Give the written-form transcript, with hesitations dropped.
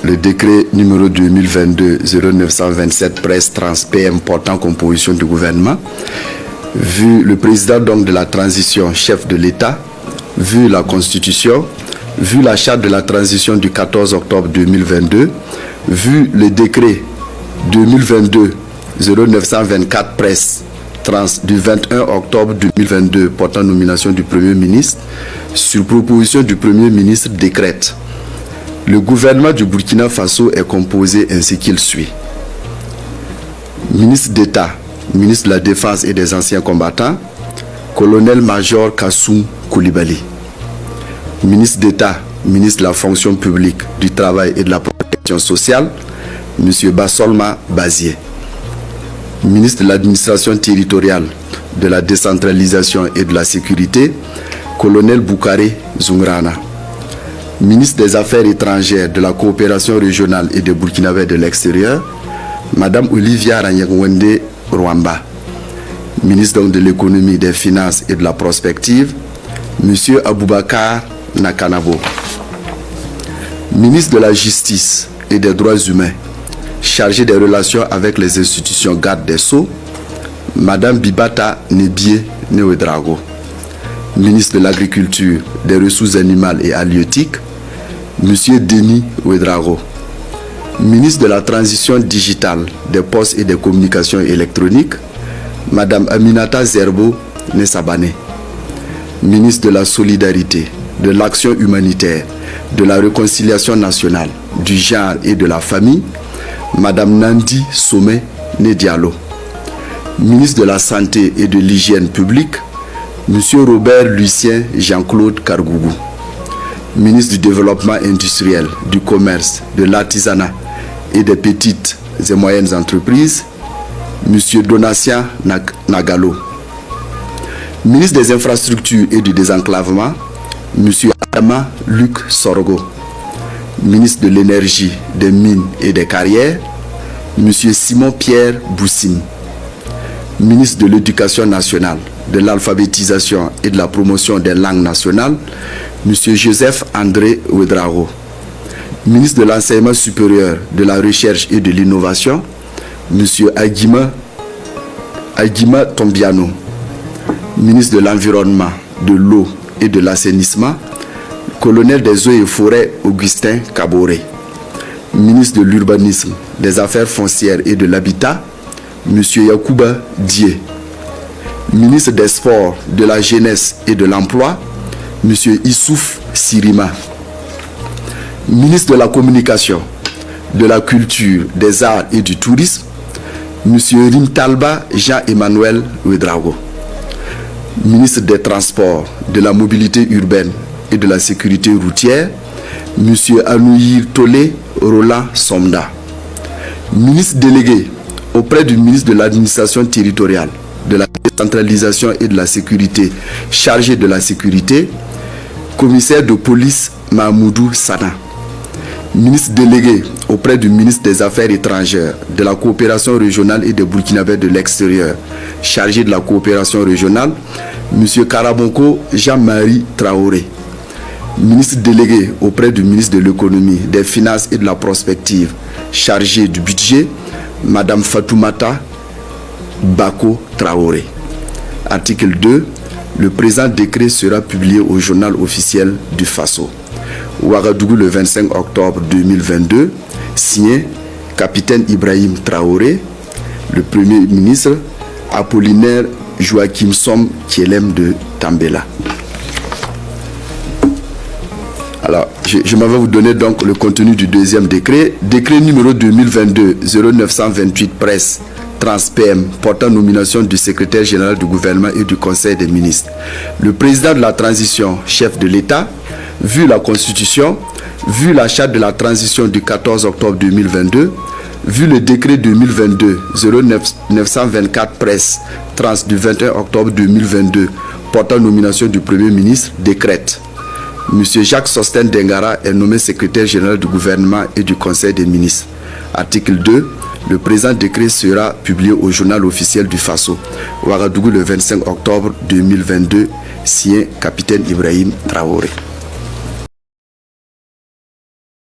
Le décret numéro 2022-0927 presse trans PM portant composition du gouvernement, vu le président donc de la transition, chef de l'État, vu la Constitution, vu la charte de la transition du 14 octobre 2022, vu le décret 2022-0924 presse trans du 21 octobre 2022 portant nomination du Premier ministre, sur proposition du Premier ministre décrète. Le gouvernement du Burkina Faso est composé ainsi qu'il suit. Ministre d'État, ministre de la Défense et des Anciens Combattants, colonel-major Kassoum Koulibaly. Ministre d'État, ministre de la Fonction publique, du Travail et de la Protection sociale, M. Bassolma Bazié. Ministre de l'Administration territoriale, de la Décentralisation et de la Sécurité, colonel Boukaré Zungrana. Ministre des Affaires étrangères, de la Coopération régionale et des Burkinabés de l'extérieur, Madame Olivia Ranyegwende Rwamba. Ministre de l'économie, des finances et de la prospective, Monsieur Aboubakar Nakanabo. Ministre de la Justice et des Droits humains, chargé des relations avec les institutions garde des Sceaux, Madame Bibata Nebie Newedrago. Ministre de l'Agriculture, des Ressources animales et halieutiques, Monsieur Denis Ouedraogo. Ministre de la Transition digitale, des Postes et des Communications électroniques, Madame Aminata Zerbo Nessabane. Ministre de la Solidarité, de l'Action humanitaire, de la Réconciliation nationale, du genre et de la famille, Madame Nandi Somé Nedialo. Ministre de la Santé et de l'Hygiène publique, Monsieur Robert Lucien Jean-Claude Kargougou. Ministre du Développement industriel, du Commerce, de l'Artisanat et des petites et moyennes entreprises, Monsieur Donatien Nagalo. Ministre des Infrastructures et du Désenclavement, Monsieur Adama Luc Sorgo. Ministre de l'Énergie, des Mines et des Carrières, Monsieur Simon-Pierre Boussine. Ministre de l'Éducation nationale, de l'alphabétisation et de la promotion des langues nationales, M. Joseph André Ouedraogo. Ministre de l'Enseignement supérieur, de la Recherche et de l'Innovation, M. Aguima Tombiano. Ministre de l'Environnement, de l'Eau et de l'Assainissement, colonel des Eaux et Forêts Augustin Kaboré. Ministre de l'Urbanisme, des Affaires foncières et de l'Habitat, M. Yacouba Dié. Ministre des Sports, de la Jeunesse et de l'Emploi, M. Issouf Sirima. Ministre de la Communication, de la Culture, des Arts et du Tourisme, M. Rimtalba Jean-Emmanuel Ouedraogo. Ministre des Transports, de la Mobilité urbaine et de la Sécurité routière, M. Anouyir Tolé Roland Somda. Ministre délégué auprès du ministre de l'Administration territoriale, de la décentralisation et de la sécurité, chargé de la sécurité, commissaire de police Mahmoudou Sana. Ministre délégué auprès du ministre des Affaires étrangères, de la coopération régionale et des Burkinabés de l'extérieur, chargé de la coopération régionale, M. Karabonko Jean-Marie Traoré. Ministre délégué auprès du ministre de l'économie, des finances et de la prospective, chargé du budget, Madame Fatoumata Bako Traoré. Article 2. Le présent décret sera publié au journal officiel du Faso. Ouagadougou le 25 octobre 2022. Signé Capitaine Ibrahim Traoré, le Premier ministre, Apollinaire Joachim Som Kielem de Tambela. Alors, je m'en vais vous donner donc le contenu du deuxième décret. Décret numéro 2022-0928 presse trans-PM portant nomination du secrétaire général du gouvernement et du conseil des ministres. Le président de la transition, chef de l'État, vu la Constitution, vu la charte de la transition du 14 octobre 2022, vu le décret 2022-0924 presse trans du 21 octobre 2022 portant nomination du Premier ministre, décrète. M. Jacques Sosten Dengara est nommé secrétaire général du gouvernement et du conseil des ministres. Article 2. Le présent décret sera publié au journal officiel du Faso. Ouagadougou le 25 octobre 2022. Signé Capitaine Ibrahim Traoré.